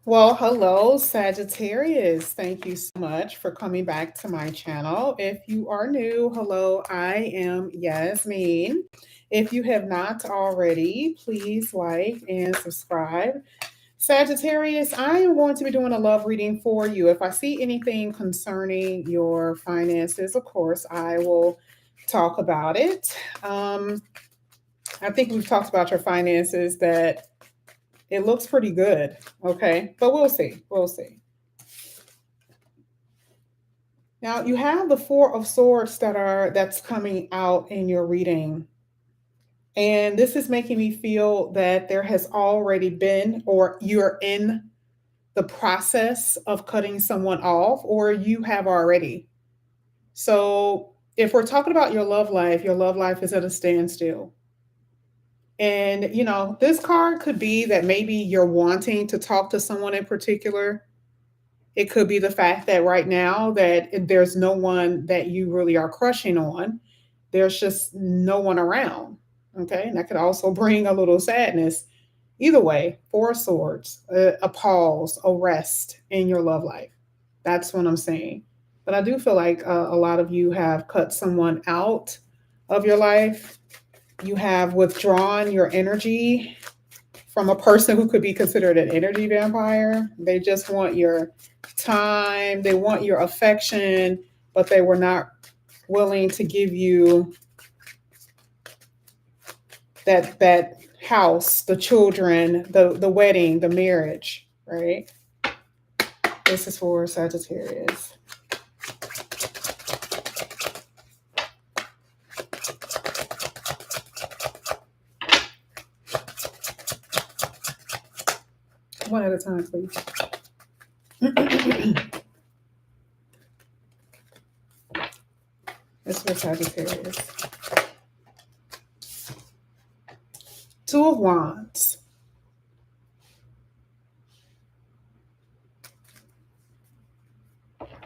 Well, hello, Sagittarius. Thank you so much for coming back to my channel. If you are new, hello, I am Yasmin. If you have not already, please like and subscribe. Sagittarius, I am going to be doing a love reading for you. If I see anything concerning your finances, of course, I will talk about it. I think we've talked about your finances that it looks pretty good. Okay. But we'll see. We'll see. Now you have the Four of Swords that's coming out in your reading. And this is making me feel that there has already been, or you're in the process of cutting someone off, or you have already. So if we're talking about your love life is at a standstill. And, this card could be that maybe you're wanting to talk to someone in particular. It could be the fact that right now that there's no one that you really are crushing on. There's just no one around. Okay. And that could also bring a little sadness. Either way, Four of Swords, a pause, a rest in your love life. That's what I'm saying. But I do feel like a lot of you have cut someone out of your life. You have withdrawn your energy from a person who could be considered an energy vampire. They just want your time, they want your affection, but they were not willing to give you that house, the children, the wedding, the marriage, right? This is for Sagittarius. One at a time, please. This is for Sagittarius. Two of Wands.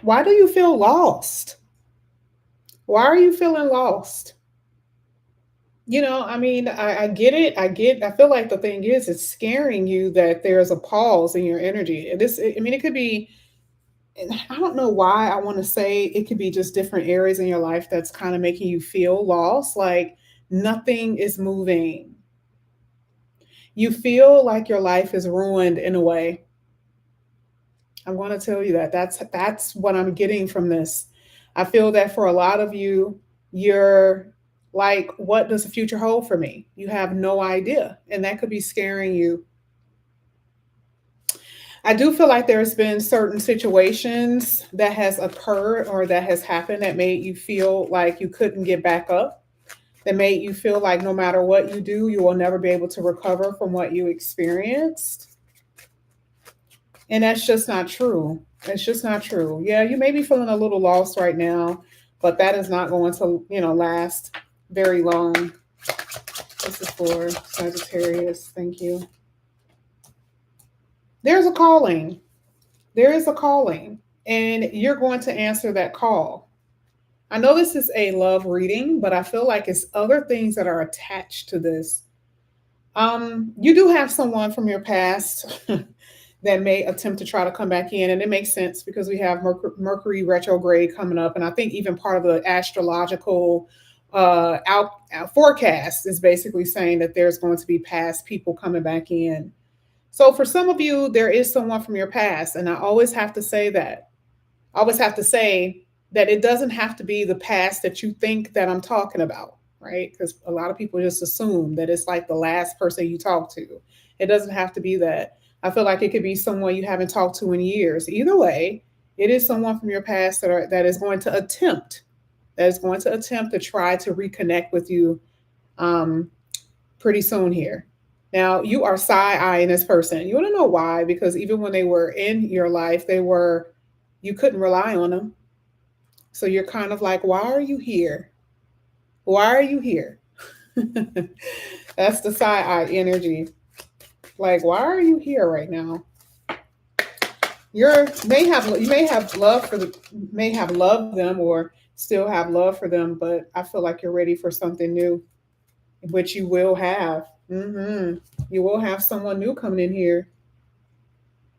Why do you feel lost? Why are you feeling lost? I get it. I feel like the thing is, it's scaring you that there's a pause in your energy. It could be, and I don't know why I want to say it could be just different areas in your life that's kind of making you feel lost, like nothing is moving. You feel like your life is ruined in a way. I'm going to tell you that. That's what I'm getting from this. I feel that for a lot of you, you're like, what does the future hold for me? You have no idea, and that could be scaring you. I do feel like there's been certain situations that has occurred or that has happened that made you feel like you couldn't get back up, that made you feel like no matter what you do, you will never be able to recover from what you experienced. And that's just not true. It's just not true. Yeah, you may be feeling a little lost right now, but that is not going to, last very long. This is for Sagittarius. Thank you. There's a calling. There is a calling, and you're going to answer that call. I know this is a love reading, but I feel like it's other things that are attached to this. You do have someone from your past that may attempt to try to come back in, and it makes sense because we have Mercury retrograde coming up, and I think even part of the astrological forecast is basically saying that there's going to be past people coming back in. So for some of you, there is someone from your past, and I always have to say that. I always have to say that it doesn't have to be the past that you think that I'm talking about, right? Because a lot of people just assume that it's like the last person you talk to. It doesn't have to be that. I feel like it could be someone you haven't talked to in years. Either way, it is someone from your past that is going to attempt to try to reconnect with you um, pretty soon here. Now, you are side-eyeing this person. You want to know why? Because even when they were in your life, you couldn't rely on them. So you're kind of like, why are you here? Why are you here? That's the side-eye energy. Like, why are you here right now? You may have loved them or still have love for them, but I feel like you're ready for something new, which you will have. You will have someone new coming in here.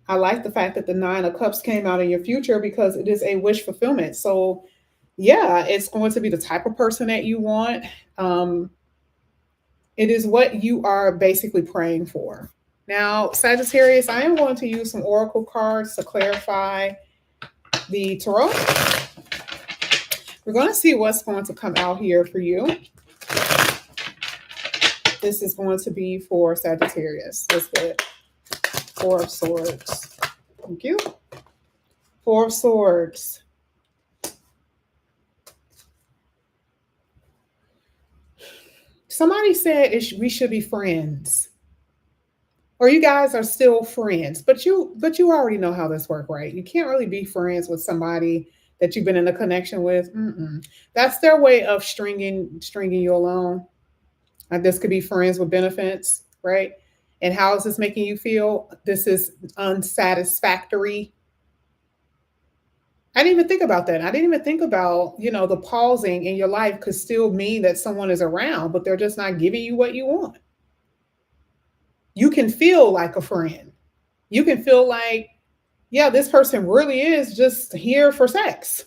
I like the fact that the Nine of Cups came out in your future because it is a wish fulfillment. So, yeah, it's going to be the type of person that you want. Um, it is what you are basically praying for. Now, Sagittarius, I am going to use some oracle cards to clarify the tarot. We're going to see what's going to come out here for you. This is going to be for Sagittarius. Let's get Four of Swords. Thank you. Four of Swords. Somebody said we should be friends, or you guys are still friends, but you already know how this works, right? You can't really be friends with somebody that you've been in a connection with. That's their way of stringing you along. Like this could be friends with benefits, right? And how is this making you feel? This is unsatisfactory. I didn't even think about that. I didn't even think about, the pausing in your life could still mean that someone is around, but they're just not giving you what you want. You can feel like a friend. You can feel like, yeah, this person really is just here for sex.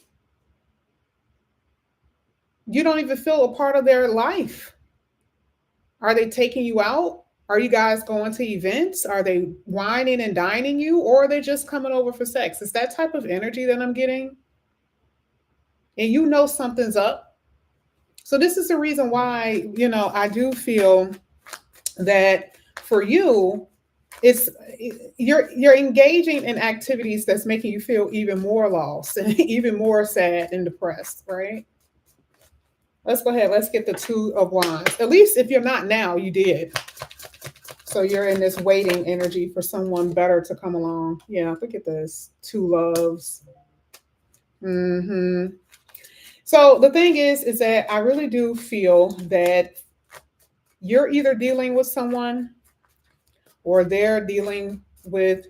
You don't even feel a part of their life. Are they taking you out? Are you guys going to events? Are they whining and dining you? Or are they just coming over for sex? It's that type of energy that I'm getting. And you know something's up. So this is the reason why, I do feel that for you, it's you're engaging in activities that's making you feel even more lost and even more sad and depressed, right? Let's go ahead. Let's get the Two of Wands. At least if you're not now, you did. So you're in this waiting energy for someone better to come along. Yeah, look at this. Two loves. So the thing is that I really do feel that you're either dealing with someone or you're dealing with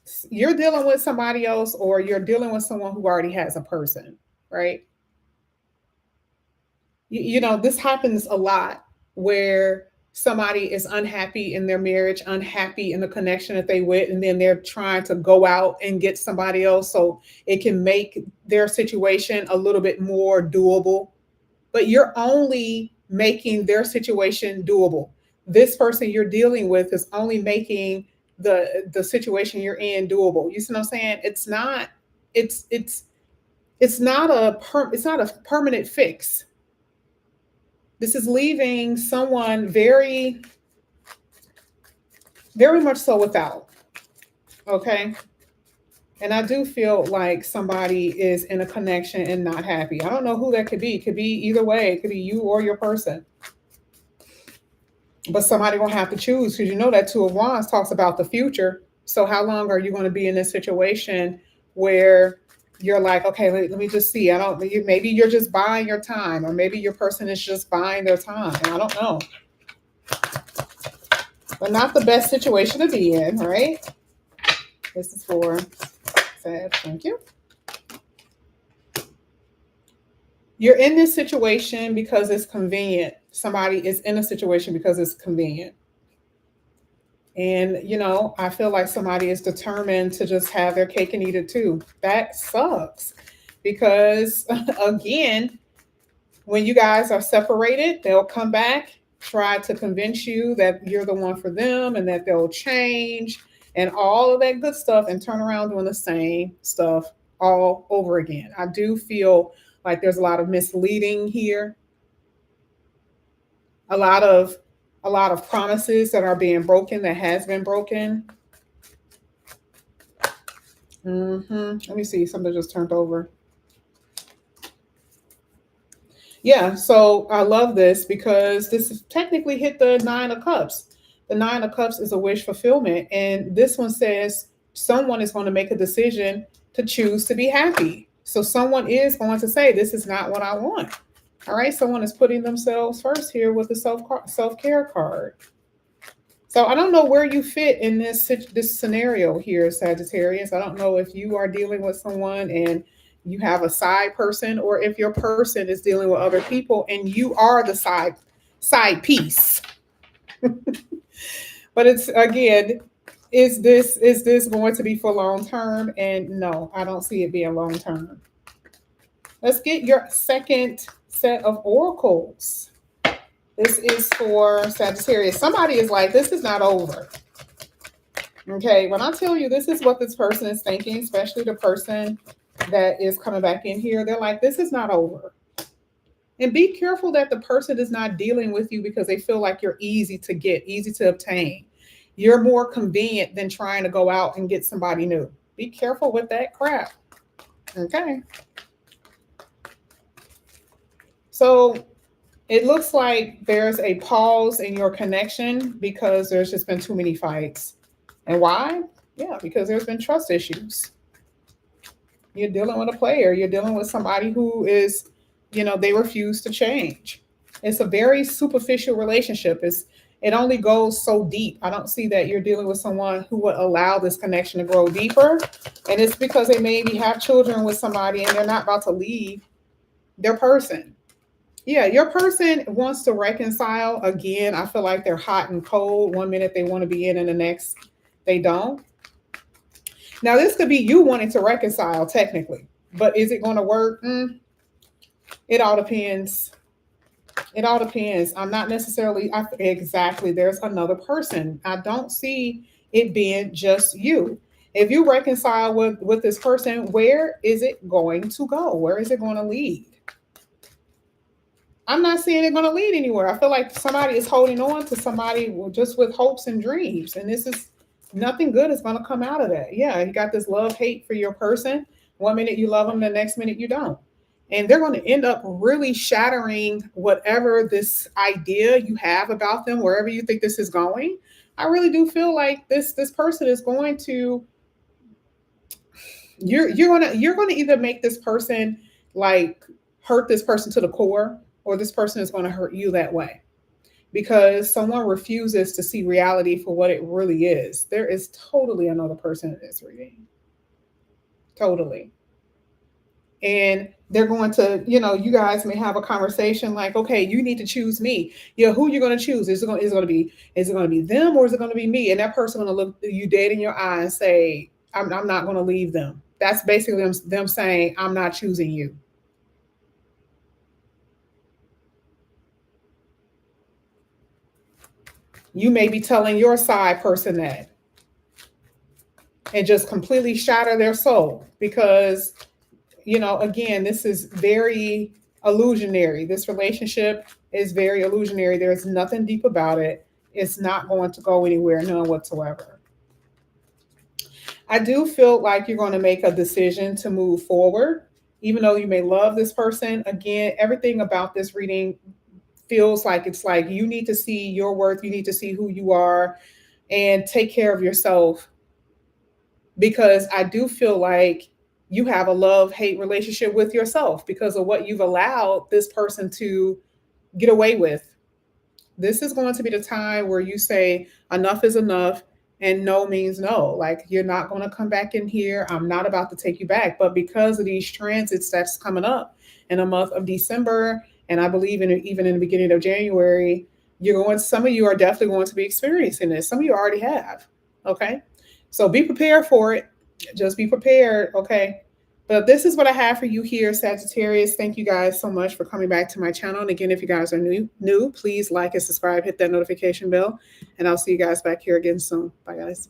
somebody else, or you're dealing with someone who already has a person, right? This happens a lot where somebody is unhappy in their marriage, unhappy in the connection that they with, and then they're trying to go out and get somebody else so it can make their situation a little bit more doable. But you're only making their situation doable. This person you're dealing with is only making the situation you're in doable. You see what I'm saying? It's not a permanent fix. This is leaving someone very, very much so without. Okay. And I do feel like somebody is in a connection and not happy. I don't know who that could be. It could be either way. It could be you or your person. But somebody gonna have to choose, because that Two of Wands talks about the future. So how long are you going to be in this situation where you're like, okay, let me just see. Maybe you're just buying your time, or maybe your person is just buying their time. I don't know. But not the best situation to be in, right? This is for Sag. Thank you. You're in this situation because it's convenient. Somebody is in a situation because it's convenient. And, I feel like somebody is determined to just have their cake and eat it too. That sucks because, again, when you guys are separated, they'll come back, try to convince you that you're the one for them and that they'll change and all of that good stuff, and turn around doing the same stuff all over again. I do feel like there's a lot of misleading here. A lot of promises that are being broken, that has been broken. Let me see. Something just turned over. Yeah, so I love this because this is technically hit the Nine of Cups. The Nine of Cups is a wish fulfillment. And this one says someone is going to make a decision to choose to be happy. So someone is going to say, this is not what I want. All right, someone is putting themselves first here with the self-care card. So I don't know where you fit in this scenario here, Sagittarius. I don't know if you are dealing with someone and you have a side person, or if your person is dealing with other people and you are the side piece. But it's, again, is this going to be for long term? And no, I don't see it being long term. Let's get your second set of oracles. This is for Sagittarius. Somebody is like, this is not over. Okay, when I tell you this is what this person is thinking, especially the person that is coming back in here, they're like, this is not over. And be careful that the person is not dealing with you because they feel like you're easy to get, easy to obtain. You're more convenient than trying to go out and get somebody new. Be careful with that crap. Okay. So it looks like there's a pause in your connection because there's just been too many fights. And why? Yeah, because there's been trust issues. You're dealing with a player. You're dealing with somebody who is, they refuse to change. It's a very superficial relationship. It only goes so deep. I don't see that you're dealing with someone who would allow this connection to grow deeper. And it's because they maybe have children with somebody and they're not about to leave their person. Yeah, your person wants to reconcile. Again, I feel like they're hot and cold. One minute they want to be in and the next they don't. Now, this could be you wanting to reconcile technically, but is it going to work? It all depends. It all depends. I'm not necessarily exactly. There's another person. I don't see it being just you. If you reconcile with this person, where is it going to go? Where is it going to lead? I'm not seeing it going to lead anywhere. I feel like somebody is holding on to somebody just with hopes and dreams, and this is nothing good is going to come out of that. Yeah, you got this love hate for your person. One minute you love them, the next minute you don't. And they're going to end up really shattering whatever this idea you have about them, wherever you think this is going. I really do feel like this person is going to you're gonna either make this person like hurt this person to the core, or this person is going to hurt you that way. Because someone refuses to see reality for what it really is. There is totally another person in this reading. Totally. And they're going to, you guys may have a conversation like, okay, you need to choose me. Who you're going to choose? Is it going to be them, or is it going to be me? And that person going to look you dead in your eye and say, I'm not going to leave them. That's basically them saying, I'm not choosing you. You may be telling your side person that and just completely shatter their soul because, again, this is very illusionary. This relationship is very illusionary. There's nothing deep about it. It's not going to go anywhere, none whatsoever. I do feel like you're going to make a decision to move forward, even though you may love this person. Again, everything about this reading feels like it's like you need to see your worth. You need to see who you are and take care of yourself, because I do feel like you have a love-hate relationship with yourself because of what you've allowed this person to get away with. This is going to be the time where you say enough is enough and no means no. Like, you're not going to come back in here. I'm not about to take you back. But because of these transits that's coming up in the month of December, and I believe even in the beginning of January, some of you are definitely going to be experiencing this. Some of you already have. Okay. So be prepared for it. Just be prepared. Okay. But this is what I have for you here, Sagittarius. Thank you guys so much for coming back to my channel. And again, if you guys are new, please like and subscribe, hit that notification bell, and I'll see you guys back here again soon. Bye, guys.